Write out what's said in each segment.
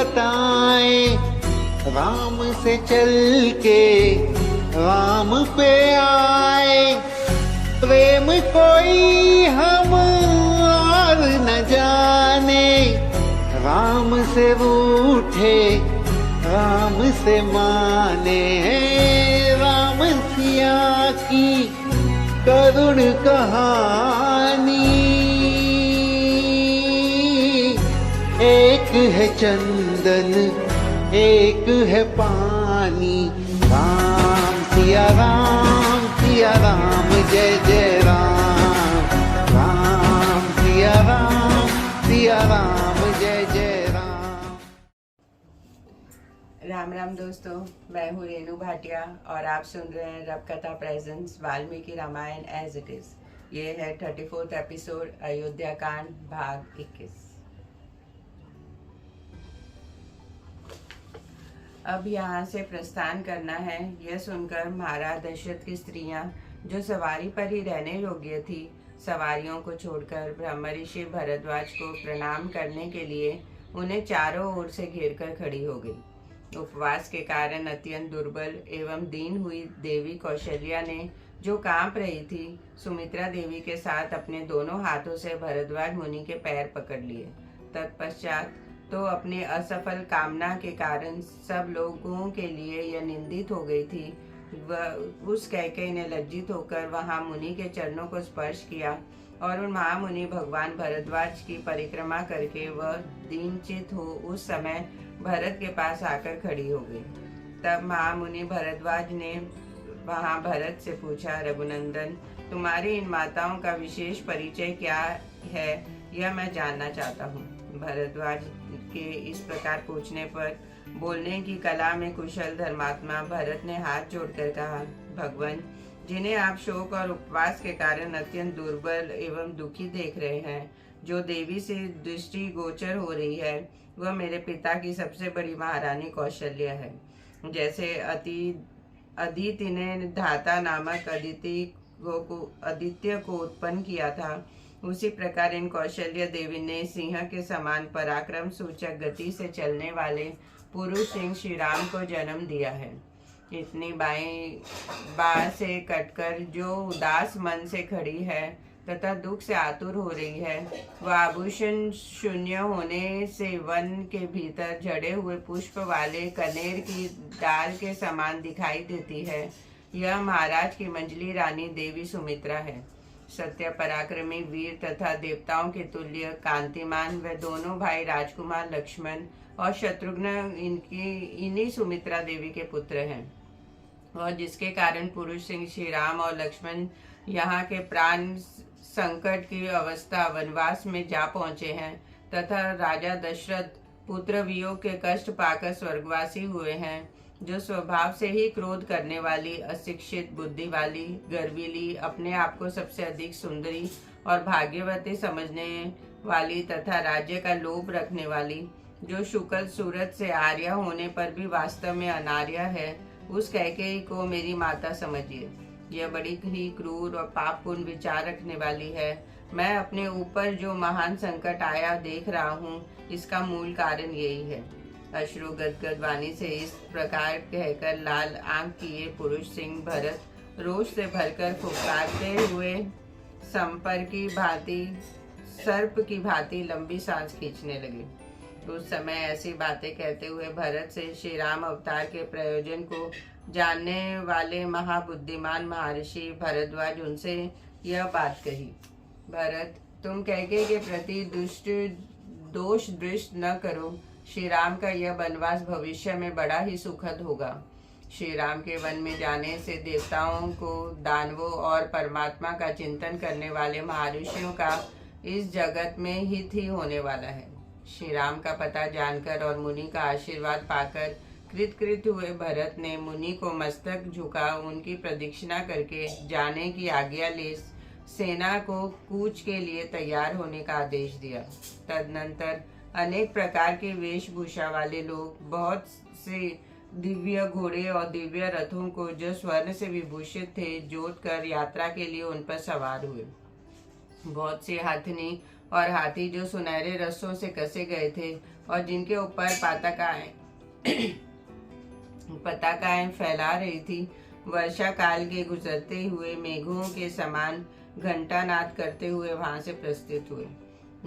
बताए, राम से चल के राम पे आए। प्रेम कोई हम और न जाने, राम से रूठे राम से माने। राम सिया की करुण कहानी, एक है चंदन एक है पानी। राम सिया राम जय जय राम। राम सिया राम जय जय राम। राम राम दोस्तों, मैं हूँ रेणु भाटिया और आप सुन रहे हैं रब कथा presents Valmiki Ramayan as it is. ये है 34th एपिसोड अयोध्या कांड भाग 21। अब यहाँ से प्रस्थान करना है, यह सुनकर महाराज दशरथ की स्त्रियां जो सवारी पर ही रहने योग्य थी, सवारियों को छोड़कर ब्रह्म ऋषि भरद्वाज को प्रणाम करने के लिए उन्हें चारों ओर से घेरकर खड़ी हो गई। उपवास के कारण अत्यंत दुर्बल एवं दीन हुई देवी कौशल्या ने, जो कांप रही थी, सुमित्रा देवी के साथ अपने दोनों हाथों से भरद्वाज मुनि के पैर पकड़ लिए। तत्पश्चात तो अपने असफल कामना के कारण सब लोगों के लिए यह निंदित हो गई थी। वह उस कैकेयी ने लज्जित होकर वहां मुनि के चरणों को स्पर्श किया और उन महामुनि भगवान भरद्वाज की परिक्रमा करके वह दीनचित हो उस समय भरत के पास आकर खड़ी हो गई। तब महामुनि भरद्वाज ने वहां भरत से पूछा, रघुनंदन, तुम्हारी इन माताओं का विशेष परिचय क्या है, यह मैं जानना चाहता हूँ। भरद्वाज के इस प्रकार पूछने पर बोलने की कला में कुशल धर्मात्मा भरत ने हाथ जोड़कर कहा, भगवान, जिन्हें आप शोक और उपवास के कारण अत्यंत दुर्बल एवं दुखी देख रहे हैं, जो देवी से दृष्टि गोचर हो रही है, वह मेरे पिता की सबसे बड़ी महारानी कौशल्या है। जैसे अदिति ने धाता नामक आदित्य को उत्पन्न किया था, उसी प्रकार इन कौशल्य देवी ने सिंह के समान पराक्रम सूचक गति से चलने वाले पुरुष सिंह श्री राम को जन्म दिया है। इतनी बाएं से कटकर जो उदास मन से खड़ी है तथा दुख से आतुर हो रही है, वह आभूषण शून्य होने से वन के भीतर झड़े हुए पुष्प वाले कनेर की डाल के समान दिखाई देती है। यह महाराज की मंजली रानी देवी सुमित्रा है। सत्य पराक्रमी वीर तथा देवताओं के तुल्य कांतिमान व दोनों भाई राजकुमार लक्ष्मण और शत्रुघ्न इन्हीं सुमित्रा देवी के पुत्र हैं, और जिसके कारण पुरुष सिंह श्री राम और लक्ष्मण यहाँ के प्राण संकट की अवस्था वनवास में जा पहुँचे हैं तथा राजा दशरथ पुत्र वियोग के कष्ट पाकर स्वर्गवासी हुए हैं, जो स्वभाव से ही क्रोध करने वाली, अशिक्षित, बुद्धि वाली, गर्वीली, अपने आप को सबसे अधिक सुंदरी और भाग्यवती समझने वाली तथा राज्य का लोभ रखने वाली, जो शुक्ल सूरत से आर्या होने पर भी वास्तव में अनार्या है, उस कैकेयी को मेरी माता समझिए। यह बड़ी ही क्रूर और पापपूर्ण विचार रखने वाली है। मैं अपने ऊपर जो महान संकट आया देख रहा हूँ, इसका मूल कारण यही है। अश्रु गदगद वाणी से इस प्रकार कहकर लाल आंख किए पुरुष सिंह भरत रोष से भरकर फुफकारते हुए सर्प की भांति लंबी सांस खींचने लगे। उस समय ऐसी बातें कहते हुए भरत से श्री राम अवतार के प्रयोजन को जानने वाले महाबुद्धिमान महर्षि भरद्वाज उनसे यह बात कही, भरत, तुम कैकेयी के प्रति दोष दृष्ट न करो। श्री राम का यह वनवास भविष्य में बड़ा ही सुखद होगा। श्री राम के वन में जाने से देवताओं को, दानवों और परमात्मा का चिंतन करने वाले महर्षियों का इस जगत में हित ही होने वाला है। श्री राम का पता जानकर और मुनि का आशीर्वाद पाकर कृतकृत हुए भरत ने मुनि को मस्तक झुका उनकी प्रदक्षिणा करके जाने की आज्ञा ले सेना को कूच के लिए तैयार होने का आदेश दिया। तदनंतर अनेक प्रकार के वेशभूषा वाले लोग बहुत से दिव्य घोड़े और दिव्य रथों को, जो स्वर्ण से विभूषित थे, जोत कर यात्रा के लिए उन पर सवार हुए। बहुत सी हाथिनी और हाथी जो सुनहरे रस्सों से कसे गए थे और जिनके ऊपर पताकाएं फैला रही थी, वर्षा काल के गुजरते हुए मेघों के समान घंटानाद करते हुए वहां से प्रस्थित हुए।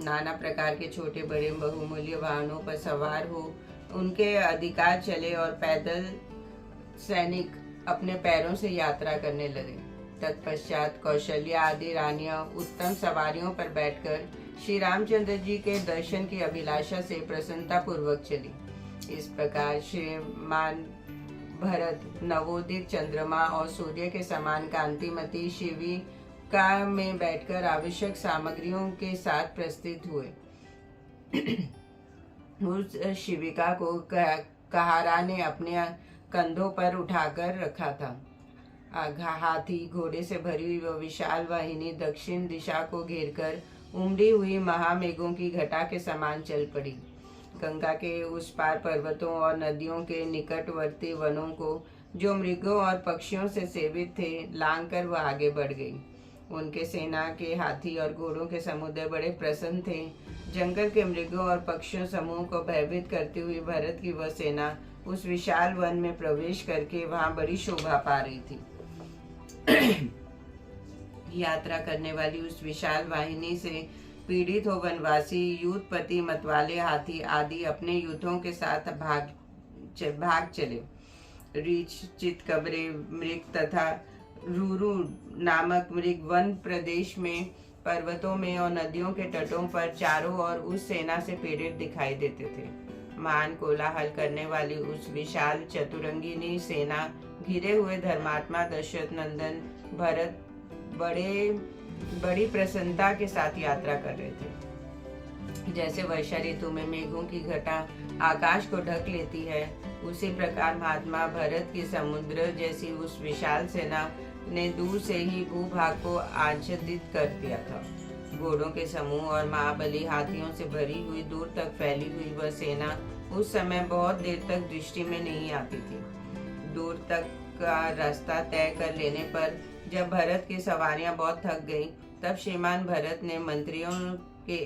नाना प्रकार के छोटे बड़े बहुमूल्य वाहनों पर सवार हो उनके अधिकार चले और पैदल सैनिक अपने पैरों से यात्रा करने लगे। तत्पश्चात कौशल्या आदि रानियां उत्तम सवारियों पर बैठकर श्री रामचंद्र जी के दर्शन की अभिलाषा से प्रसन्नता पूर्वक चली। इस प्रकार श्रीमान भरत नवोदित चंद्रमा और सूर्य के समान कांतिमती शिविका में बैठकर आवश्यक सामग्रियों के साथ प्रस्थित हुए। उस शिविका को कहारा ने अपने कंधों पर उठाकर रखा था। हाथी घोड़े से भरी हुई वह विशाल वाहिनी दक्षिण दिशा को घेरकर उमड़ी हुई महामेघों की घटा के समान चल पड़ी। गंगा के उस पार पर्वतों और नदियों के निकटवर्ती वनों को जो मृगों और पक्षियों से सेवित थे लांघकर वह आगे बढ़ गई। उनके सेना के हाथी और घोड़ों के समुदाय बड़े प्रसन्न थे। जंगल के मृगों और पक्षियों समूह को भयभीत करती हुई भरत की वह सेना उस विशाल वन में प्रवेश करके वहां बड़ी शोभा पा रही थी। यात्रा करने वाली उस विशाल वाहिनी से पीड़ित हो वनवासी युद्धपति मतवाले हाथी आदि अपने युद्धों के साथ भाग चले। रीछ चितकबरे मृग तथा रूरू नामक मृग वन प्रदेश में पर्वतों में और नदियों के तटों पर चारों ओर उस सेना से पीड़ित दिखाई देते थे। महान कोलाहल करने वाली उस विशाल चतुरंगिनी सेना घिरे हुए धर्मात्मा दशरथ नंदन भरत बड़ी प्रसन्नता के साथ यात्रा कर रहे थे। जैसे वर्षा ऋतु में मेघों की घटा आकाश को ढक लेती है, उसी प्रकार महात्मा भरत की समुद्र जैसी उस विशाल सेना ने दूर से ही भूभाग को आच्छादित कर दिया था। घोड़ों के समूह और महाबली हाथियों से भरी हुई दूर तक फैली हुई वह सेना उस समय बहुत देर तक दृष्टि में नहीं आती थी। दूर तक का रास्ता तय कर लेने पर जब भरत की सवारियां बहुत थक गईं, तब श्रीमान भरत ने मंत्रियों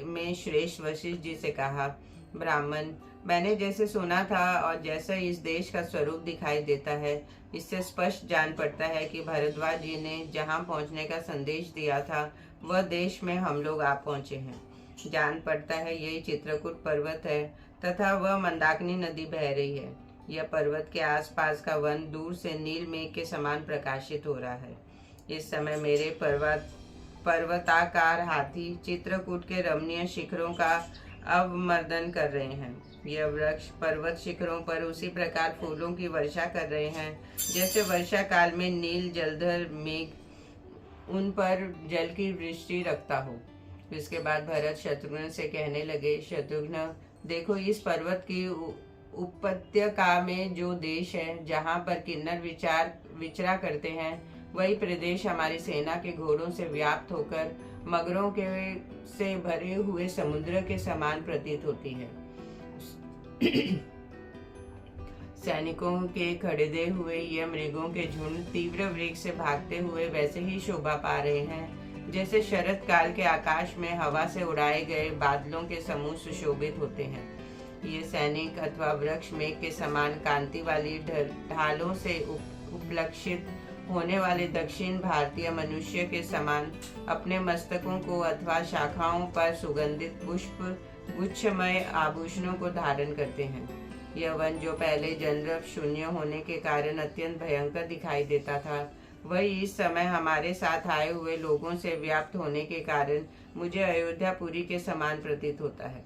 में श्रेष्ठ वशिष्ठ जी से कहा, ब्राह्मण, मैंने जैसे सुना था और जैसा इस देश का स्वरूप दिखाई देता है, इससे स्पष्ट जान पड़ता है कि भरद्वाज जी ने जहां पहुंचने का संदेश दिया था वह देश में हम लोग आ पहुंचे हैं। जान पड़ता है यही चित्रकूट पर्वत है तथा वह मंदाकिनी नदी बह रही है। यह पर्वत के आसपास का वन दूर से नील मेघ के समान प्रकाशित हो रहा है। इस समय मेरे पर्वताकार हाथी चित्रकूट के रमणीय शिखरों का अवमर्दन कर रहे हैं। यह वृक्ष पर्वत शिखरों पर उसी प्रकार फूलों की वर्षा कर रहे हैं जैसे वर्षा काल में नील जलधर मेघ उन पर जल की वृष्टि रखता हो। इसके बाद भरत शत्रुघ्न से कहने लगे, शत्रुघ्न, देखो इस पर्वत की उपत्यका में जो देश है जहाँ पर किन्नर विचरा करते हैं, वही प्रदेश हमारी सेना के घोड़ों से व्याप्त होकर मगरों के से भरे हुए समुद्र के समान प्रतीत होती है। सैनिकों के खड़े हुए ये मृगों के झुंड तीव्र वेग से भागते हुए वैसे ही शोभा पा रहे हैं जैसे शरद काल के आकाश में हवा से उड़ाए गए बादलों के समूह सुशोभित होते हैं। ये सैनिक अथवा वृक्ष मेघ के समान कांति वाली ढालों से उपलक्षित होने वाले दक्षिण भारतीय मनुष्य के समान अपने मस्तकों को अथवा शाखाओं पर सुगंधित पुष्प गुच्छमय आभूषणों को धारण करते हैं। यह वन जो पहले जनरव शून्य होने के कारण अत्यंत भयंकर दिखाई देता था, वही इस समय हमारे साथ आए हुए लोगों से व्याप्त होने के कारण मुझे अयोध्यापुरी के समान प्रतीत होता है।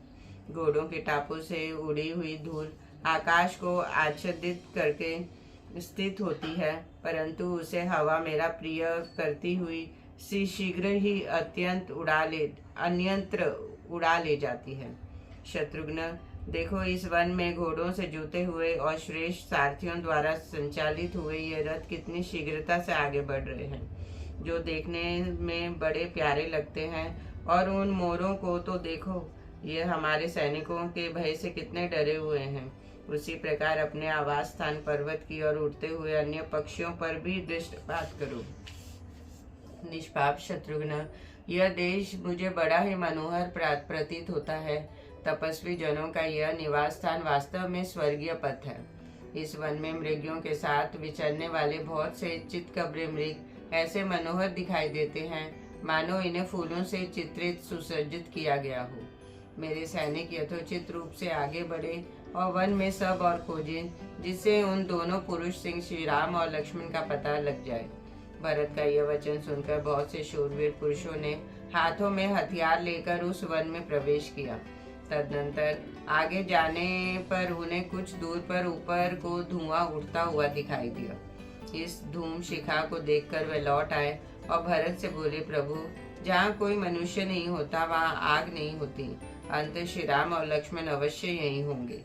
घोड़ों के टापों से उड़ी हुई धूल आकाश को आच्छादित करके स्थित होती है, परंतु उसे हवा मेरा प्रिय करती हुई शीघ्र ही अन्यत्र उड़ा ले जाती है। शत्रुघ्न, देखो इस वन में घोड़ों से जुते हुए और श्रेष्ठ सारथियों द्वारा संचालित हुए ये रथ कितनी शीघ्रता से आगे बढ़ रहे हैं, जो देखने में बड़े प्यारे लगते हैं। और उन मोरों को तो देखो, ये हमारे सैनिकों के भय से कितने डरे हुए हैं। उसी प्रकार अपने आवास स्थान पर्वत की ओर उड़ते हुए अन्य पक्षियों पर भी दृष्टिपात करो। निष्पाप शत्रुघ्न, यह देश मुझे बड़ा ही मनोहर प्रतीत होता है। तपस्वी जनों का यह निवास स्थान वास्तव में स्वर्गीय पथ है। इस वन में मृगों के साथ विचरने वाले बहुत से चितकबरे मृग ऐसे मनोहर दिखाई देते हैं मानो इन्हें फूलों से चित्रित सुसज्जित किया गया हो। मेरे सैनिक यथोचित रूप से आगे बढ़े और वन में सब और खोजें, जिससे उन दोनों पुरुष सिंह श्री राम और लक्ष्मण का पता लग जाए। भरत का यह वचन सुनकर बहुत से शूरवीर पुरुषों ने हाथों में हथियार लेकर उस वन में प्रवेश किया। तदनंतर आगे जाने पर उन्हें कुछ दूर पर ऊपर को धुआं उठता हुआ दिखाई दिया। इस धूम शिखा को देखकर वे लौट आए और भरत से बोले, प्रभु, जहाँ कोई मनुष्य नहीं होता वहाँ आग नहीं होती। अंत श्री राम और लक्ष्मण अवश्य यही होंगे।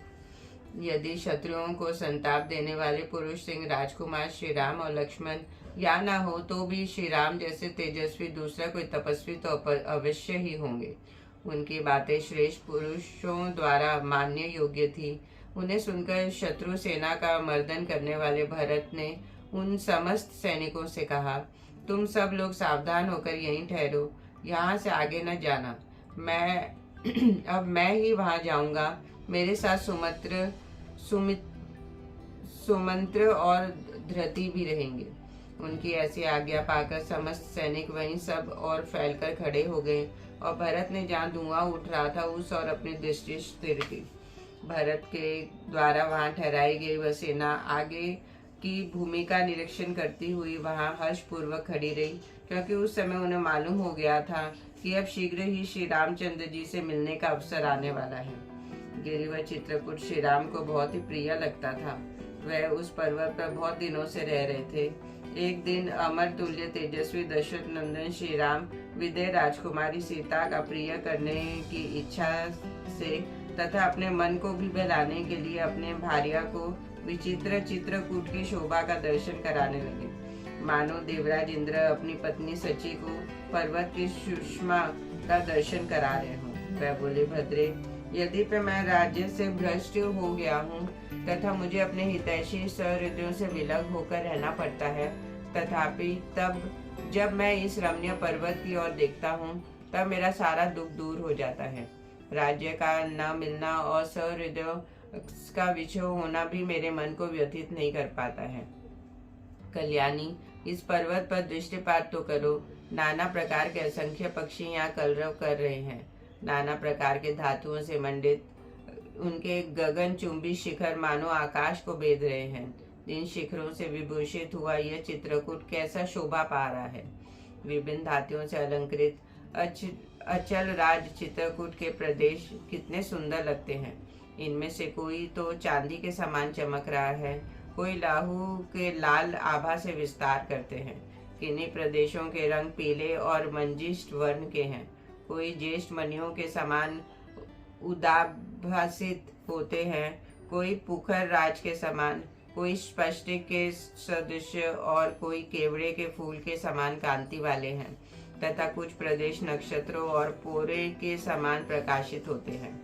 यदि शत्रुओं को संताप देने वाले पुरुष सिंह राजकुमार श्री राम और लक्ष्मण या ना हो तो भी श्री राम जैसे तेजस्वी दूसरा कोई तपस्वी तो अवश्य ही होंगे। उनकी बातें श्रेष्ठ पुरुषों द्वारा मानने योग्य थी। उन्हें सुनकर शत्रु सेना का मर्दन करने वाले भरत ने उन समस्त सैनिकों से कहा, तुम सब लोग सावधान होकर यहीं ठहरो, यहाँ से आगे न जाना। अब मैं ही वहां जाऊंगा। मेरे साथ सुमंत्र और धृति भी रहेंगे। उनकी ऐसी आज्ञा पाकर समस्त सैनिक वहीं सब और फैलकर खड़े हो गए और भरत ने जहाँ धुआं उठ रहा था उस और अपनी दृष्टि स्थिर की। भरत के द्वारा वहां ठहराई गई वह सेना आगे की भूमि का निरीक्षण करती हुई वहां हर्षपूर्वक खड़ी रही, क्योंकि उस समय उन्हें मालूम हो गया था कि अब शीघ्र ही श्री रामचंद्र जी से मिलने का अवसर आने वाला है। गिरि व चित्रकूट श्री राम को बहुत ही प्रिय लगता था। वह उस पर्वत पर बहुत दिनों से रह रहे थे। एक दिन अमर तुल्य तेजस्वी दशरथ नंदन श्री राम विदेह राजकुमारी सीता का प्रिय करने की इच्छा से तथा अपने मन को भी बहलाने के लिए अपने भार्या को विचित्र चित्रकूट की शोभा का दर्शन कराने लगे। मानो देवराज इंद्र अपनी पत्नी सची को पर्वत की सुषमा का दर्शन करा रहे हों। वह बोले, भद्रे, यदि मैं राज्य से भ्रष्ट हो गया हूँ तथा मुझे अपने हितैषी सहृदयों से विलग होकर रहना पड़ता है, तथापि तब जब मैं इस रमणीय पर्वत की ओर देखता हूँ तब मेरा सारा दुख दूर हो जाता है। राज्य का न मिलना और सहृदयों का विछोह होना भी मेरे मन को व्यथित नहीं कर पाता है। कल्याणी, इस पर्वत पर दृष्टिपात तो करो। नाना प्रकार के असंख्य पक्षी यहाँ कलरव कर रहे हैं। नाना प्रकार के धातुओं से मंडित उनके गगन चुंबी शिखर मानो आकाश को भेद रहे हैं। इन शिखरों से विभूषित हुआ यह चित्रकूट कैसा शोभा पा रहा है। विभिन्न धातुओं से अलंकृत अचल राज चित्रकूट के प्रदेश कितने सुंदर लगते हैं। इनमें से कोई तो चांदी के समान चमक रहा है, कोई लाहू के लाल आभा से विस्तार करते हैं। किन्हीं प्रदेशों के रंग पीले और मंजिष्ठ वर्ण के हैं, कोई ज्येष्ठ मणियों के समान उदाभासित होते हैं, कोई पुखर राज के समान, कोई स्पष्टिक के सदृश और कोई केवड़े के फूल के समान कांति वाले हैं, तथा कुछ प्रदेश नक्षत्रों और पोरे के समान प्रकाशित होते हैं।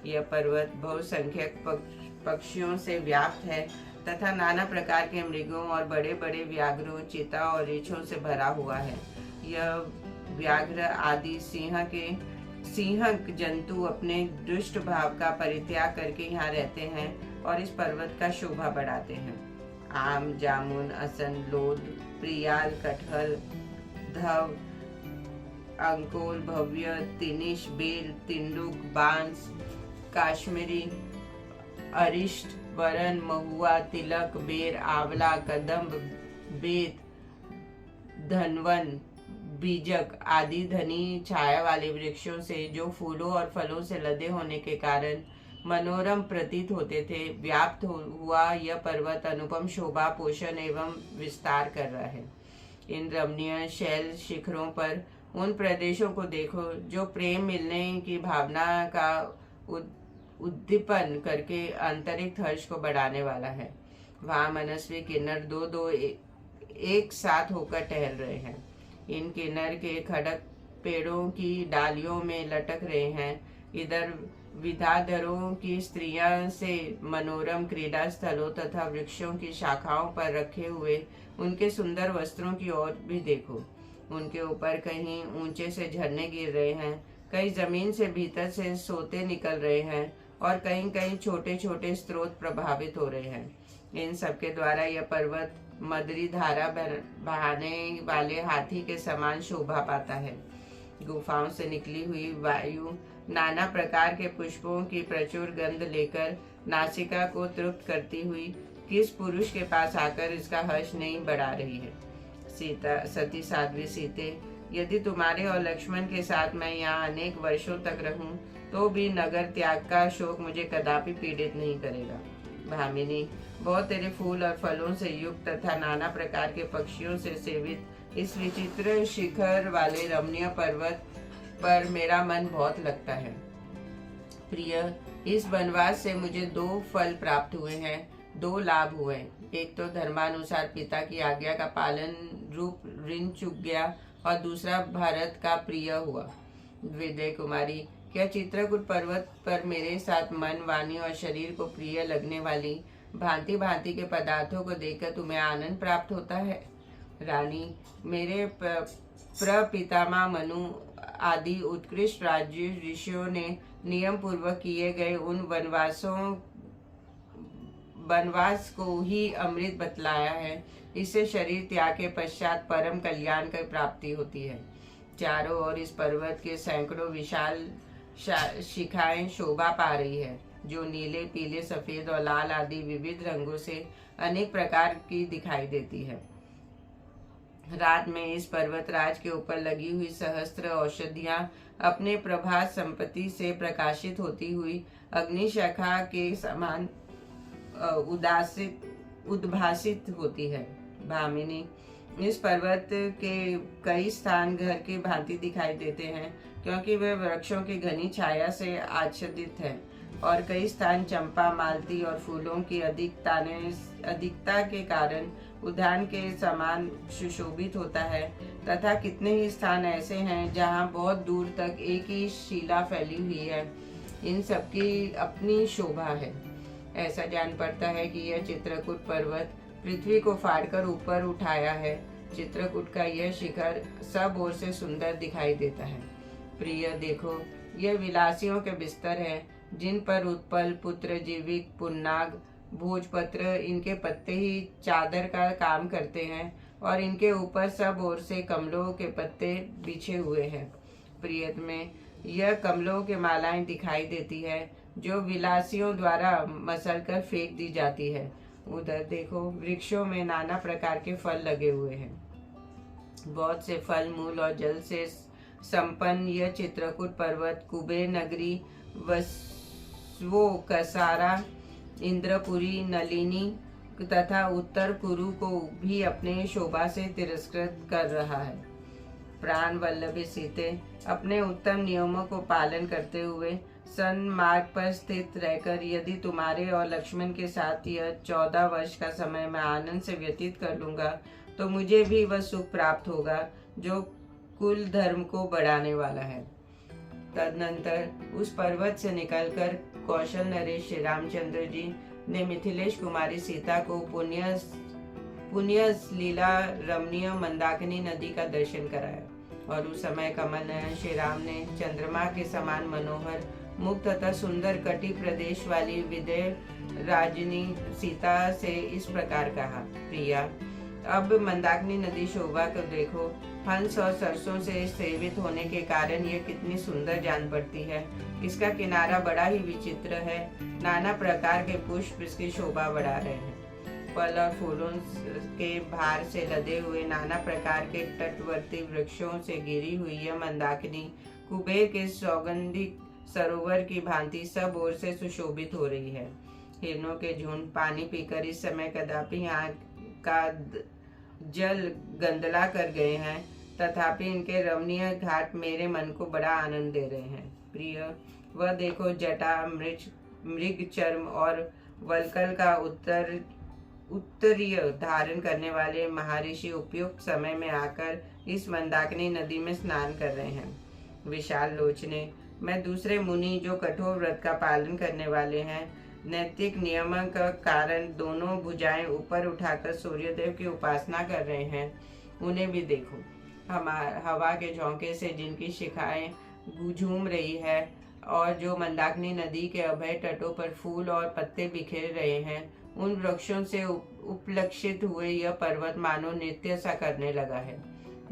यह पर्वत बहुसंख्यक पक्षियों से व्याप्त है तथा नाना प्रकार के मृगों और बड़े बड़े व्याघ्रों, चीता और रीछों से भरा हुआ है। यह व्याघ्र आदि सिंहक जंतु अपने दुष्ट भाव का परित्याग करके यहाँ रहते हैं और इस पर्वत का शोभा बढ़ाते हैं। आम, जामुन, असन, लोद, प्रियाल, कटहल, धव, अंकोल, भव्य, तिनिश, बेल, तिंडुक, बांस, काश्मीरी, अरिष्ट, वरन, महुआ, तिलक, बेर, आंवला, कदम्ब, बेत, धनवन, बीजक आदि धनी छाया वाले वृक्षों से जो फूलों और फलों से लदे होने के कारण मनोरम प्रतीत होते थे, व्याप्त हुआ यह पर्वत अनुपम शोभा, पोषण एवं विस्तार कर रहा है। इन रमणीय शैल शिखरों पर उन प्रदेशों को देखो जो प्रेम मिलने की भावना का उद्दीपन करके आंतरिक हर्ष को बढ़ाने वाला है। वहाँ मनस्वी किन्नर दो एक साथ होकर टहल रहे हैं। इन किन्नर के खड़क पेड़ों की डालियों में लटक रहे हैं। इधर विद्याधरों की स्त्रियां से मनोरम क्रीड़ा स्थलों तथा वृक्षों की शाखाओं पर रखे हुए उनके सुंदर वस्त्रों की ओर भी देखो। उनके ऊपर कहीं ऊंचे से झरने गिर रहे हैं, कहीं जमीन से भीतर से सोते निकल रहे हैं और कहीं कहीं छोटे छोटे स्रोत प्रभावित हो रहे हैं। इन सबके द्वारा यह पर्वत मदरी धारा बहाने वाले हाथी के समान शोभा पाता है। गुफाओं से निकली हुई वायु नाना प्रकार के पुष्पों की प्रचुर गंध लेकर नासिका को तृप्त करती हुई किस पुरुष के पास आकर इसका हर्ष नहीं बढ़ा रही है। सीता सती साध्वी सीते, यदि तुम्हारे और लक्ष्मण के साथ मैं यहाँ अनेक वर्षों तक रहूं तो भी नगर त्याग का शोक मुझे कदापि पीड़ित नहीं करेगा। भामिनी, बहुत तेरे फूल और फलों से युक्त तथा नाना प्रकार के पक्षियों से सेवित इस विचित्र शिखर वाले रमणीय पर्वत पर मेरा मन बहुत लगता है। प्रिय, इस वनवास से मुझे 2 फल प्राप्त हुए हैं, 2 लाभ हुए। एक तो धर्मानुसार पिता की आज्ञा का पालन रूप ऋण चुक गया और दूसरा भारत का प्रिय हुआ। विदय कुमारी, क्या चित्रकूट पर्वत पर मेरे साथ मन, वाणी और शरीर को प्रिय लगने वाली भांति भांति के पदार्थों को देखकर तुम्हें आनंद प्राप्त होता है? रानी, मेरे प्रपितामह मनु आदि उत्कृष्ट राज्य ऋषियों ने नियम पूर्वक किए गए उन वनवास को ही अमृत बतलाया है। इससे शरीर त्याग के पश्चात परम कल्याण की प्राप्ति होती है। चारों ओर इस पर्वत के सैकड़ों विशाल शिखाएं शोभा पा रही है, जो नीले, पीले, सफेद और लाल आदि विविध रंगों से अनेक प्रकार की दिखाई देती है। रात में इस पर्वतराज के ऊपर लगी हुई सहस्त्र औषधियां अपने प्रभात संपत्ति से प्रकाशित होती हुई अग्निशखा के समान उद्भासित होती है। भामिनी, इस पर्वत के कई स्थान घर के भांति दिखाई देते हैं, क्योंकि वे वृक्षों की घनी छाया से आच्छादित है, और कई स्थान चंपा, मालती और फूलों की अधिकता के कारण उद्यान के समान सुशोभित होता है, तथा कितने ही स्थान ऐसे हैं जहाँ बहुत दूर तक एक ही शिला फैली हुई है। इन सबकी अपनी शोभा है। ऐसा जान पड़ता है कि यह चित्रकूट पर्वत पृथ्वी को फाड़कर ऊपर उठाया है। चित्रकूट का यह शिखर सब ओर से सुंदर दिखाई देता है। प्रिय, देखो, यह विलासियों के बिस्तर है, जिन पर उत्पल, पुत्र, जीविक, पुन्नाग, भोजपत्र इनके पत्ते ही चादर का काम करते हैं, और इनके ऊपर सब ओर से कमलों के पत्ते बिछे हुए हैं। प्रियत में यह कमलों के मालाएं दिखाई देती है, जो विलासियों द्वारा मसलकर फेंक दी जाती है। उधर देखो, वृक्षों में नाना प्रकार के फल लगे हुए हैं। बहुत से फल, मूल और जल से संपन्न यह चित्रकूट पर्वत कुबेर नगरी, वसवो, कसारा, इंद्रपुरी, नलिनी तथा उत्तर कुरु को भी अपने शोभा से तिरस्कृत कर रहा है। प्राण वल्लभी सीते, अपने उत्तम नियमों को पालन करते हुए सन्मार्ग पर स्थित रहकर यदि तुम्हारे और लक्ष्मण के साथ यह 14 वर्ष का समय मैं आनंद से व्यतीत कर लूंगा, तो मुझे भी वह सुख प्राप्त होगा जो कुल धर्म को बढ़ाने वाला है। तदनंतर उस पर्वत से निकलकर कौशल नरेश श्री रामचंद्र जी ने मिथिलेश कुमारी सीता को पुण्य लीला रमणीय मंदाकिनी नदी का दर्शन कराया, और उस समय कमल नयन श्री राम ने चंद्रमा के समान मनोहर, मुक्त तथा सुंदर कटी प्रदेश वाली विदेह राजनी सीता से इस प्रकार कहा, प्रिया, अब मंदाकिनी नदी शोभा को देखो। हंस और सरसों से सेवित होने के कारण यह कितनी सुंदर जान पड़ती है। इसका किनारा बड़ा ही विचित्र है। नाना प्रकार के पुष्प इसकी शोभा बढ़ा रहे हैं। फल और फूलों के भार से लदे हुए नाना प्रकार के तटवर्ती वृक्षों से घिरी हुई यह मंदाकिनी कुबेर के सौगंधिक सरोवर की भांति सब ओर से सुशोभित हो रही है। हिरणों के झुंड पानी पीकर इस समय कदापि यहाँ का जल गंदला कर गए हैं, तथापि इनके रमणीय घाट मेरे मन को बड़ा आनंद दे रहे हैं। प्रिय, वह देखो, जटा, मृग चर्म और वलकल का उत्तरीय धारण करने वाले महर्षि उपयुक्त समय में आकर इस मंदाकिनी नदी में स्नान कर रहे हैं। विशाल लोचने, मैं दूसरे मुनि जो कठोर व्रत का पालन करने वाले हैं, नैतिक नियमों का कारण दोनों भुजाएं ऊपर उठाकर सूर्यदेव की उपासना कर रहे हैं, उन्हें भी देखो। हवा के झोंके से जिनकी शिखाएं झूम रही है, और जो मंदाकिनी नदी के अभय तटों पर फूल और पत्ते बिखेर रहे हैं, उन वृक्षों से उपलक्षित हुए यह पर्वत मानो नृत्य सा करने लगा है।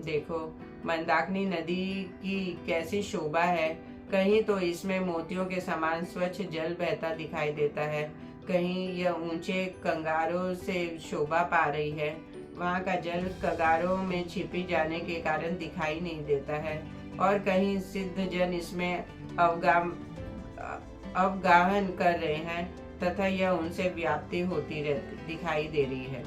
देखो मंदाकिनी नदी की कैसी शोभा है। कहीं तो इसमें मोतियों के समान स्वच्छ जल बहता दिखाई देता है, कहीं यह ऊंचे कंगारों से शोभा पा रही है। वहाँ का जल कगारों में छिपी जाने के कारण दिखाई नहीं देता है, और कहीं सिद्ध जन इसमें अवगाहन कर रहे हैं तथा यह उनसे व्याप्ति होती दिखाई दे रही है।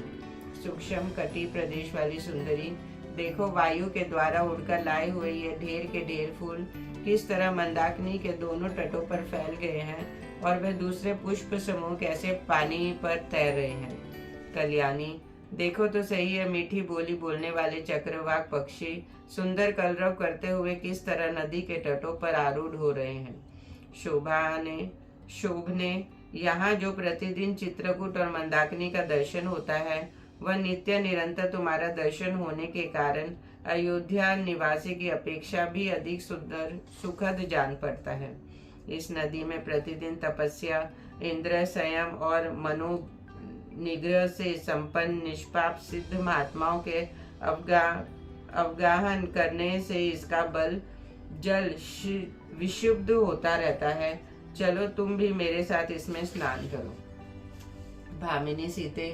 सूक्ष्म कटी प्रदेश वाली सुंदरी, देखो वायु के द्वारा उड़कर लाए हुए ये ढेर के ढेर फूल किस तरह मंदाकिनी के दोनों तटों पर फैल गए हैं, और वह दूसरे पुष्प समूह कैसे पानी पर तैर रहे हैं। कल्याणी, देखो तो सही है मीठी बोली बोलने वाले चक्रवाक पक्षी सुंदर कलरव करते हुए किस तरह नदी के तटों पर आरूढ़ हो रहे हैं। शोभने, यहाँ जो प्रतिदिन चित्रकूट और मंदाकिनी का दर्शन होता है, वह नित्य निरंतर तुम्हारा दर्शन होने के कारण अयोध्या निवासी की अपेक्षा भी अधिक सुंदर सुखद जान पड़ता है। इस नदी में प्रतिदिन तपस्या, इंद्र संयम और मनो निग्रह से संपन्न निष्पाप सिद्ध महात्माओं के अवगाहन करने से इसका बल जल विशुद्ध होता रहता है। चलो तुम भी मेरे साथ इसमें स्नान करो। भामिनी सीते,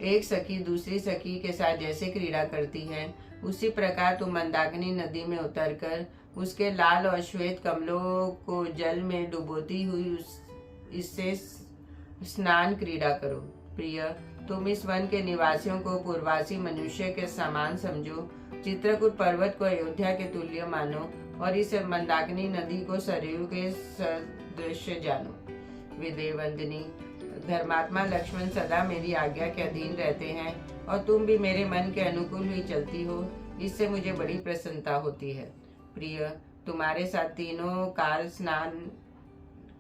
एक सखी दूसरी सखी के साथ जैसे क्रीड़ा करती है, उसी प्रकार तुम मंदाकिनी नदी में उतरकर उसके लाल और श्वेत कमलों को जल में डुबोती हुई इससे स्नान क्रीड़ा करो। प्रिय, तुम इस वन के निवासियों को पूर्वासी मनुष्य के समान समझो, चित्रकूट पर्वत को अयोध्या के तुल्य मानो, और इस मंदाकिनी नदी को सरयू के सदृश जानो। विदेवंदिनी, धर्मात्मा लक्ष्मण सदा मेरी आज्ञा के अधीन रहते हैं, और तुम भी मेरे मन के अनुकूल ही चलती हो, इससे मुझे बड़ी प्रसन्नता होती है। प्रिय, तुम्हारे साथ तीनों काल स्नान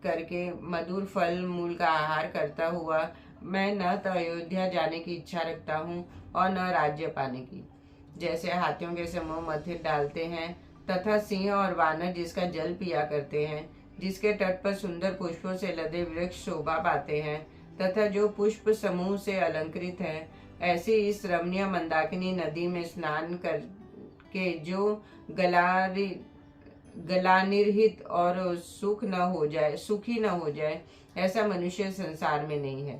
करके मधुर फल मूल का आहार करता हुआ मैं न तो अयोध्या जाने की इच्छा रखता हूँ और न राज्य पाने की। जैसे हाथियों के समूह मथिर डालते हैं तथा सिंह और वानर जिसका जल पिया करते हैं, जिसके तट पर सुंदर पुष्पों से लदे वृक्ष शोभा पाते हैं तथा जो पुष्प समूह से अलंकृत है, ऐसी इस रमणीय मंदाकिनी नदी में स्नान करके जो गलानिर्हित और सुखी न हो जाए, ऐसा मनुष्य संसार में नहीं है।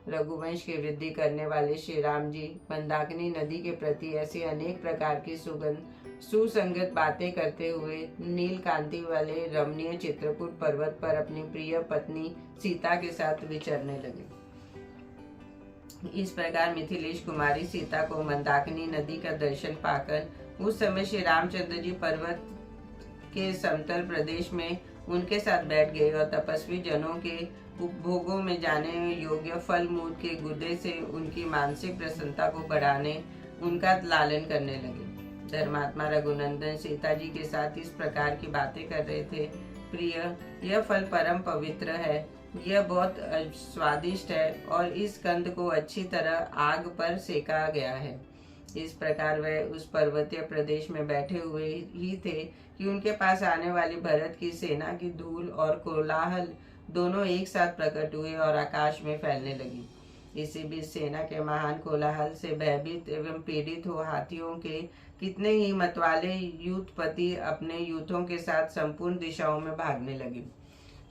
रघुवंश की वृद्धि करने वाले श्री राम जी मंदाकिनी नदी के प्रति ऐसी अनेक प्रकार की सुसंगत बातें करते हुए नील कांति वाले रमणीय चित्रकूट पर्वत पर अपनी प्रिय पत्नी सीता के साथ विचरने लगे। इस प्रकार मिथिलेश कुमारी सीता को मंदाकिनी नदी का दर्शन पाकर उस समय श्री रामचंद्र जी पर्वत के समतल प्रदेश में उनके साथ बैठ गए और तपस्वी जनों के उपभोगों में जाने योग्य फल मूल के गुदे से उनकी मानसिक प्रसन्नता को बढ़ाने उनका लालन करने लगे। धर्मात्मा रघुनंदन सीता जी के साथ इस प्रकार की बातें कर रहे थे। प्रिय, यह फल परम पवित्र है, यह बहुत स्वादिष्ट है और इस कंद को अच्छी तरह आग पर सेका गया है। इस प्रकार वह उस पर्वतीय प्रदेश में बैठे हुए ही थे कि उनके पास आने वाली भरत की सेना की धूल और कोलाहल दोनों एक साथ प्रकट हुए और आकाश में फैलने लगी। इसी बीच सेना के महान कोलाहल से भयभीत एवं पीड़ित हो हाथियों के कितने ही मतवाले युद्धपति अपने युद्धों के साथ संपूर्ण दिशाओं में भागने लगे।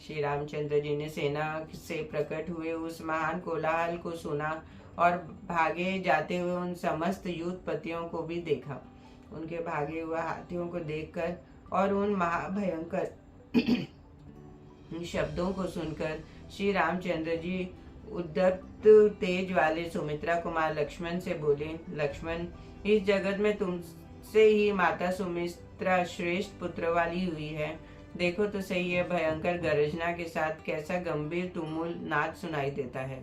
श्री रामचंद्र जी ने सेना से प्रकट हुए उस महान कोलाहल को सुना और भागे जाते हुए उन समस्त युद्धपतियों को भी देखा। उनके भागे हुए हाथियों को देखकर और उन महाभयंकर शब्दों को सुनकर श्री रामचंद्र जी उद्दत तेज वाले सुमित्रा कुमार लक्ष्मण से बोले, लक्ष्मण, इस जगत में तुमसे ही माता सुमित्रा श्रेष्ठ पुत्र वाली हुई है। देखो तो सही है, भयंकर गर्जना के साथ कैसा गंभीर तुमुल नाद सुनाई देता है।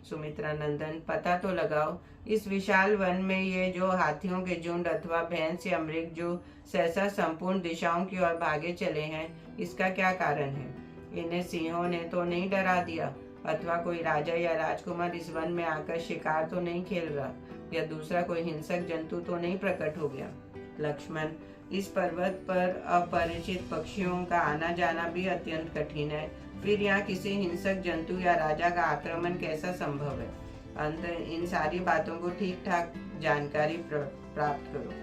सुमित्रा नंदन, पता तो लगाओ, इस विशाल वन में ये जो हाथियों के झुंड अथवा भैंस या मृग जो सहसा संपूर्ण दिशाओं की ओर भागे चले हैं, इसका क्या कारण है? इन्हें सिंहों ने तो नहीं डरा दिया, अथवा कोई राजा या राजकुमार इस वन में आकर शिकार तो नहीं खेल रहा, या दूसरा कोई हिंसक जंतु तो नहीं प्रकट हो गया? लक्ष्मण, इस पर्वत पर अपरिचित पक्षियों का आना जाना भी अत्यंत कठिन है। फिर यहाँ किसी हिंसक जंतु या राजा का आक्रमण कैसा संभव है? अंत इन सारी बातों को ठीक ठाक जानकारी प्राप्त करो।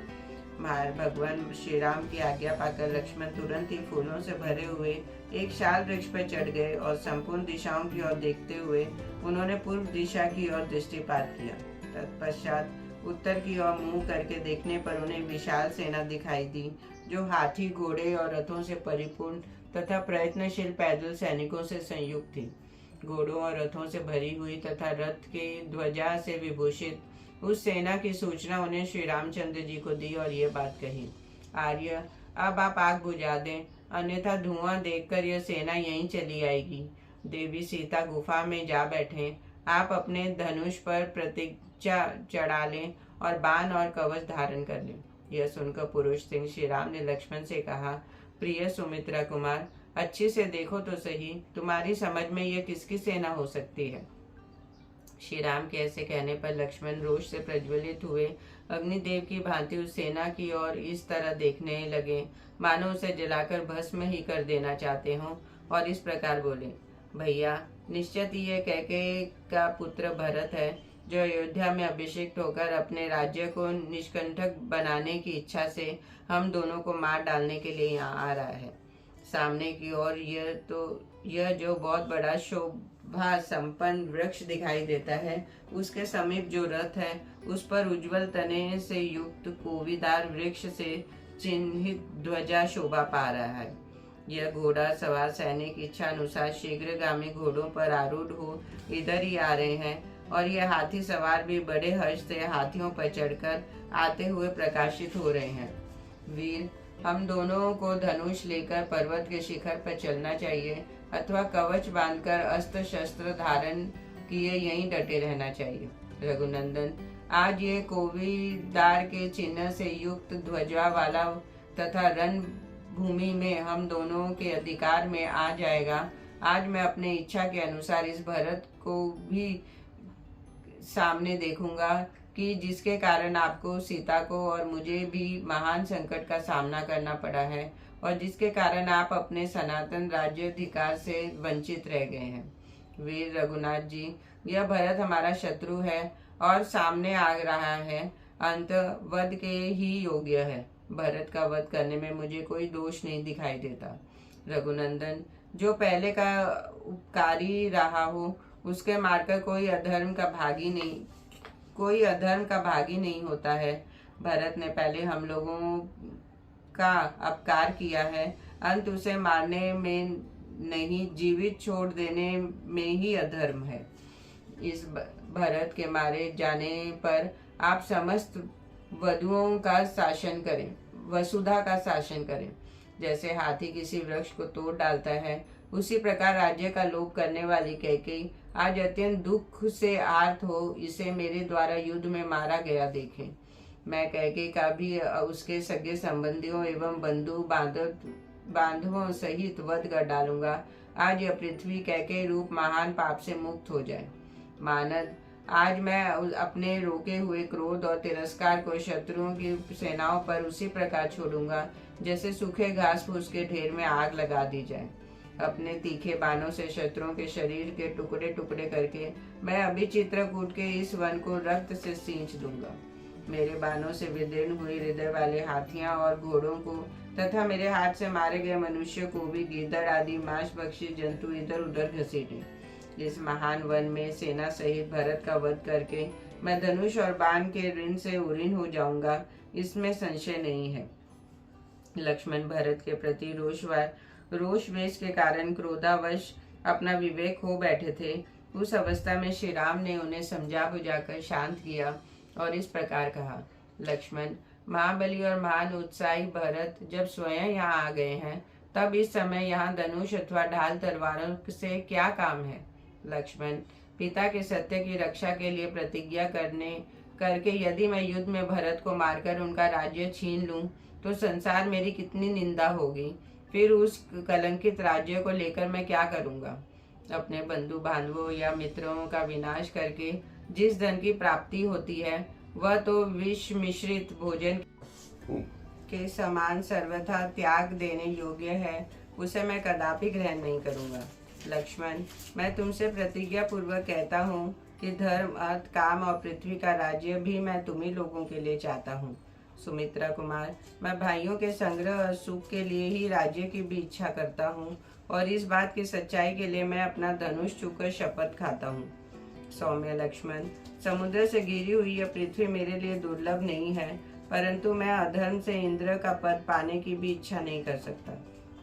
भगवान श्री राम की आज्ञा पाकर लक्ष्मण तुरंत ही फूलों से भरे हुए एक शाल वृक्ष पर चढ़ गए और संपूर्ण दिशाओं की ओर देखते हुए उन्होंने पूर्व दिशा की ओर दृष्टिपात किया। तत्पश्चात उत्तर की ओर मुंह करके देखने पर उन्हें विशाल सेना दिखाई दी, जो हाथी, घोड़े और रथों से परिपूर्ण तथा प्रयत्नशील पैदल सैनिकों से संयुक्त थी। घोड़ों और रथों से भरी हुई तथा रथ के ध्वजा से विभूषित उस सेना की सूचना उन्हें श्री रामचंद्र जी को दी और ये बात कही, आर्य, अब आप आग बुझा दें, अन्यथा धुआं देखकर यह सेना यहीं चली आएगी। देवी सीता गुफा में जा बैठे, आप अपने धनुष पर प्रतिज्ञा चढ़ा लें और बाण और कवच धारण कर लें। यह सुनकर पुरुष सिंह श्री राम ने लक्ष्मण से कहा, प्रिय सुमित्रा कुमार, अच्छे से देखो तो सही, तुम्हारी समझ में यह किसकी सेना हो सकती है? श्री राम के ऐसे कहने पर लक्ष्मण रोष से प्रज्वलित हुए अग्निदेव की भांति उस सेना की ओर इस तरह देखने लगे मानो उसे जलाकर भस्म ही कर देना चाहते हों, और इस प्रकार बोले, भैया, निश्चित ही यह कैकेयी का पुत्र भरत है, जो अयोध्या में अभिषिक्त होकर अपने राज्य को निष्कंटक बनाने की इच्छा से हम दोनों को मार डालने के लिए यहाँ आ रहा है। सामने की ओर यह जो बहुत बड़ा शोभा संपन्न वृक्ष दिखाई देता है, उसके समीप जो रथ है उस पर उज्जवल तने से युक्त कोविदार वृक्ष से चिन्हित ध्वजा शोभा पा रहा है। यह घोड़ा सवार सैनिक इच्छा अनुसार शीघ्रगामी घोड़ों पर आरूढ़ हो इधर ही आ रहे हैं, और यह हाथी सवार भी बड़े हर्ष से हाथियों पर चढ़कर आते हुए प्रकाशित हो रहे हैं। वीर, हम दोनों को धनुष लेकर पर्वत के शिखर पर चलना चाहिए, अथवा कवच बांधकर अस्त्र शस्त्र धारण किए यहीं डटे रहना चाहिए। रघुनंदन, आज ये कोविदार के चिन्ह से युक्त ध्वजा वाला तथा रण भूमि में हम दोनों के अधिकार में आ जाएगा। आज मैं अपने इच्छा के अनुसार इस भरत को भी सामने देखूंगा कि जिसके कारण आपको, सीता को और मुझे भी महान संकट का सामना करना पड़ा है, और जिसके कारण आप अपने सनातन राज्याधिकार से वंचित रह गए हैं। वीर रघुनाथ जी, यह भरत हमारा शत्रु है और सामने आ रहा है, अंत वध के ही योग्य है। भरत का वध करने में मुझे कोई दोष नहीं दिखाई देता। रघुनंदन, जो पहले का उपकारी रहा हो उसके मारकर कोई अधर्म का भागी नहीं होता है। भरत ने पहले हम लोगों का अपकार किया है, अंत उसे मारने में नहीं, जीवित छोड़ देने में ही अधर्म है। इस भरत के मारे जाने पर आप समस्त वधुओं का शासन करें, वसुधा का शासन करें। जैसे हाथी किसी वृक्ष को तोड़ डालता है, उसी प्रकार राज्य का लोभ करने वाली कैकेयी आज अत्यंत दुख से आर्त हो इसे मेरे द्वारा युद्ध में मारा गया देखें। मैं कैकेयी का भी उसके सगे संबंधियों एवं बंधु बांधवों सहित वध कर डालूंगा। आज यह पृथ्वी कैकेयी रूप महान पाप से मुक्त हो जाए। मानद, आज मैं अपने रोके हुए क्रोध और तिरस्कार को शत्रुओं की सेनाओं पर उसी प्रकार छोड़ूंगा जैसे सूखे घास फूस के ढेर में आग लगा दी जाए। अपने तीखे बाणों से शत्रुओं के शरीर के टुकड़े टुकड़े करके मैं अभी चित्रकूट के इस वन को रक्त से सींच दूंगा। मेरे बाणों से विदीर्ण हुई हृदय वाले हाथियां और घोड़ों को तथा मेरे हाथ से मारे गए मनुष्य को भी गीदड़ आदि मांस भक्षी जंतु इधर उधर घसीटे। इस महान वन में सेना सहित भरत का वध करके मैं धनुष और बाण के ऋण से उऋण हो जाऊंगा, इसमें संशय नहीं है। लक्ष्मण भरत के प्रति रोष वेश के कारण क्रोधावश अपना विवेक हो बैठे थे। उस अवस्था में श्री राम ने उन्हें समझा बुझाकर शांत किया और इस प्रकार कहा, लक्ष्मण, महाबली और महान उत्साही भरत जब स्वयं यहाँ आ गए हैं, तब इस समय यहाँ धनुष अथवा ढाल तलवारों से क्या काम है? लक्ष्मण, पिता के सत्य की रक्षा के लिए प्रतिज्ञा करके यदि मैं युद्ध में भरत को मारकर उनका राज्य छीन लूं, तो संसार मेरी कितनी निंदा होगी। फिर उस कलंकित राज्य को लेकर मैं क्या करूंगा? अपने बंधु बांधवों या मित्रों का विनाश करके जिस धन की प्राप्ति होती है, वह तो विष मिश्रित भोजन के समान सर्वथा त्याग देने योग्य है, उसे मैं कदापि ग्रहण नहीं करूँगा। लक्ष्मण, मैं तुमसे प्रतिज्ञा पूर्वक कहता हूँ कि धर्म, अर्थ, काम और पृथ्वी का राज्य भी मैं तुम्ही लोगों के लिए चाहता हूँ। सुमित्रा कुमार, मैं भाइयों के संग्रह और सुख के लिए ही राज्य की भी इच्छा करता हूँ, और इस बात की सच्चाई के लिए मैं अपना धनुष छूकर शपथ खाता हूँ। सौम्य लक्ष्मण, समुद्र से घिरी हुई यह पृथ्वी मेरे लिए दुर्लभ नहीं है, परंतु मैं अधर्म से इंद्र का पद पाने की भी इच्छा नहीं कर सकता।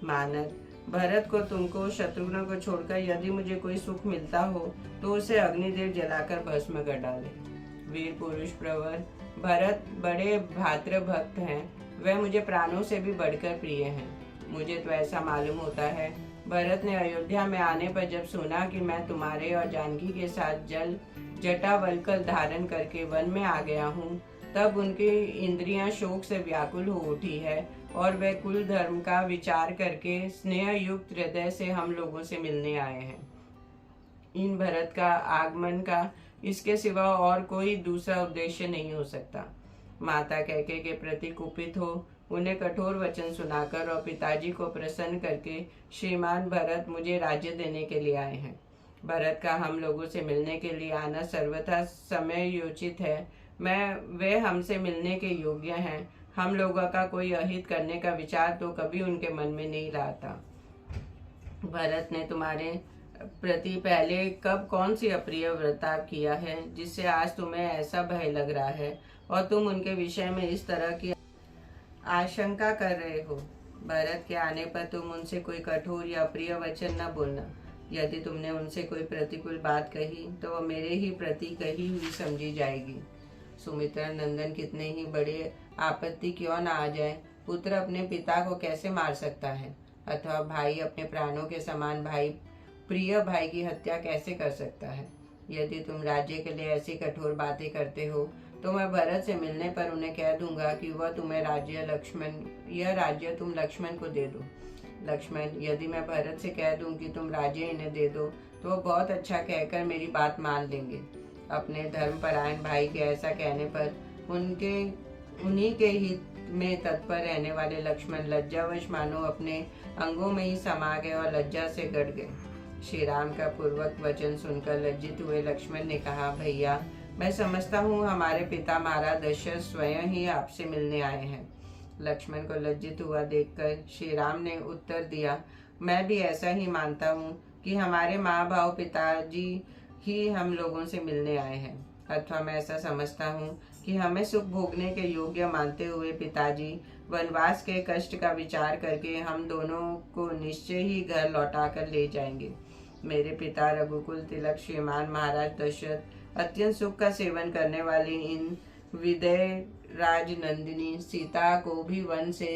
मानद, भरत को, तुमको, शत्रुघ्न को छोड़कर यदि मुझे कोई सुख मिलता हो तो उसे अग्निदेव जलाकर भस्म कर डाले। वीर पुरुष प्रवर, भरत बड़े भातृभक्त हैं, वह मुझे प्राणों से भी बढ़कर प्रिय हैं। मुझे तो ऐसा मालूम होता है, भरत ने अयोध्या में आने पर जब सुना कि मैं तुम्हारे और जानकी के साथ जटावल्कल धारण करके वन में आ गया हूँ, तब उनकी इंद्रियां शोक से व्याकुल हो उठी है और वे कुल धर्म का विचार करके स्नेह युक्त हृदय से हम लोगों से मिलने आए हैं। इन भरत का आगमन का इसके सिवा और कोई दूसरा उद्देश्य नहीं हो सकता। माता कैकेयी के प्रति कुपित हो उन्हें कठोर वचन सुनाकर और पिताजी को प्रसन्न करके श्रीमान भरत मुझे राज्य देने के लिए आए हैं। भरत का हम लोगों से मिलने के लिए आना सर्वथा समय योचित है। वे हमसे मिलने के योग्य हैं। हम लोगों का कोई अहित करने का विचार तो कभी उनके मन में नहीं रहा था। भरत ने तुम्हारे प्रति पहले कब कौन सी अप्रिय बर्ताव किया है जिससे आज तुम्हें ऐसा भय लग रहा है और तुम उनके विषय में इस तरह की आशंका कर रहे हो। भरत के आने पर तुम उनसे कोई कठोर या अप्रिय वचन न बोलना। यदि तुमने उनसे कोई प्रतिकूल बात कही तो वह मेरे ही प्रति कही हुई समझी जाएगी। सुमित्रा नंदन, कितने ही बड़े आपत्ति क्यों न आ जाए, पुत्र अपने पिता को कैसे मार सकता है, अथवा भाई अपने प्राणों के समान प्रिय भाई की हत्या कैसे कर सकता है। यदि तुम राज्य के लिए ऐसी कठोर बातें करते हो तो मैं भरत से मिलने पर उन्हें कह दूंगा कि वह तुम्हें यह राज्य तुम लक्ष्मण को दे दो। लक्ष्मण, यदि मैं भरत से कह दूं कि तुम राज्य इन्हें दे दो तो वह बहुत अच्छा कहकर मेरी बात मान लेंगे। अपने धर्मपरायण भाई के ऐसा कहने पर उन्हीं के हित में तत्पर रहने वाले लक्ष्मण लज्जावश मानो अपने अंगों में ही समा गए और लज्जा से गड़ गए। श्री राम का पूर्वक वचन सुनकर लज्जित हुए लक्ष्मण ने कहा, भैया, मैं समझता हूँ हमारे पिता महाराज दशरथ स्वयं ही आपसे मिलने आए हैं। लक्ष्मण को लज्जित हुआ देखकर श्री राम ने उत्तर दिया, मैं भी ऐसा ही मानता हूँ कि हमारे माँ बाप पिताजी ही हम लोगों से मिलने आए हैं, अथवा मैं ऐसा समझता हूँ कि हमें सुख भोगने के योग्य मानते हुए पिताजी वनवास के कष्ट का विचार करके हम दोनों को निश्चय ही घर लौटा कर ले जाएंगे। मेरे पिता रघुकुल तिलक श्रीमान महाराज दशरथ अत्यंत सुख का सेवन करने वाली इन विदय राज नंदिनी सीता को भी वन से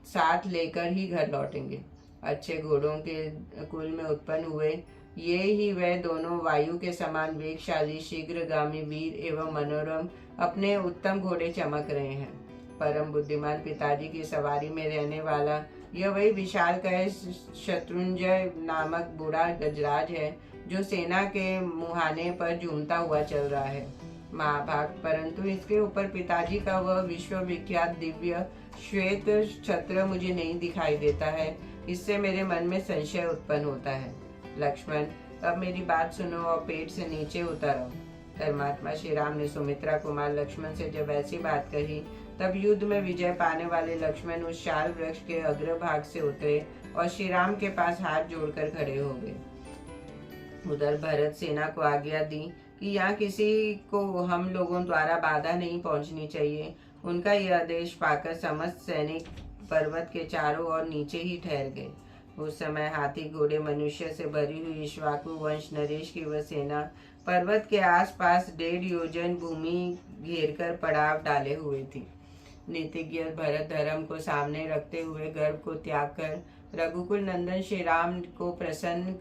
साथ लेकर ही घर लौटेंगे। अच्छे घोड़ों के कुल में उत्पन्न हुए ये ही वे दोनों वायु के समान वेगशाली शीघ्रगामी वीर एवं मनोरम अपने उत्तम घोड़े चमक रहे हैं। परम बुद्धिमान पिताजी की सवारी में रहने वाला यह वही विशालकाय शत्रुंजय नामक बूढ़ा गजराज है जो सेना के मुहाने पर झूमता हुआ चल रहा है। महाभाग, परंतु इसके ऊपर पिताजी का वह विश्वविख्यात दिव्य श्वेत छत्र मुझे नहीं दिखाई देता है। इससे मेरे मन में संशय उत्पन्न होता है। लक्ष्मण, अब मेरी बात सुनो और पेट से नीचे उतरो। धर्मात्मा श्री राम ने सुमित्रा कुमार लक्ष्मण से जब ऐसी बात कही तब युद्ध में विजय पाने वाले लक्ष्मण उस शाल वृक्ष के अग्रभाग से उतरे और श्री राम के पास हाथ जोड़कर खड़े हो गए। उधर भरत सेना को आज्ञा दी कि यहाँ किसी को हम लोगों द्वारा बाधा नहीं पहुंचनी चाहिए। उनका यह आदेश पाकर समस्त सैनिक पर्वत के चारों ओर नीचे ही ठहर गए। उस समय हाथी घोड़े मनुष्य से भरी हुई इक्ष्वाकु वंश नरेश की वह सेना पर्वत के आसपास 1.5 योजन भूमि घेरकर पड़ाव डाले हुए थी। नीतिज्ञ भरत धर्म को सामने रखते हुए गर्भ को त्याग कर रघुकुल नंदन श्री राम को प्रसन्न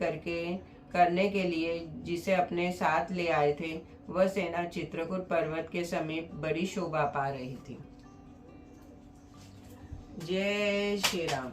करने के लिए जिसे अपने साथ ले आए थे, वह सेना चित्रकूट पर्वत के समीप बड़ी शोभा पा रही थी। जय श्री राम।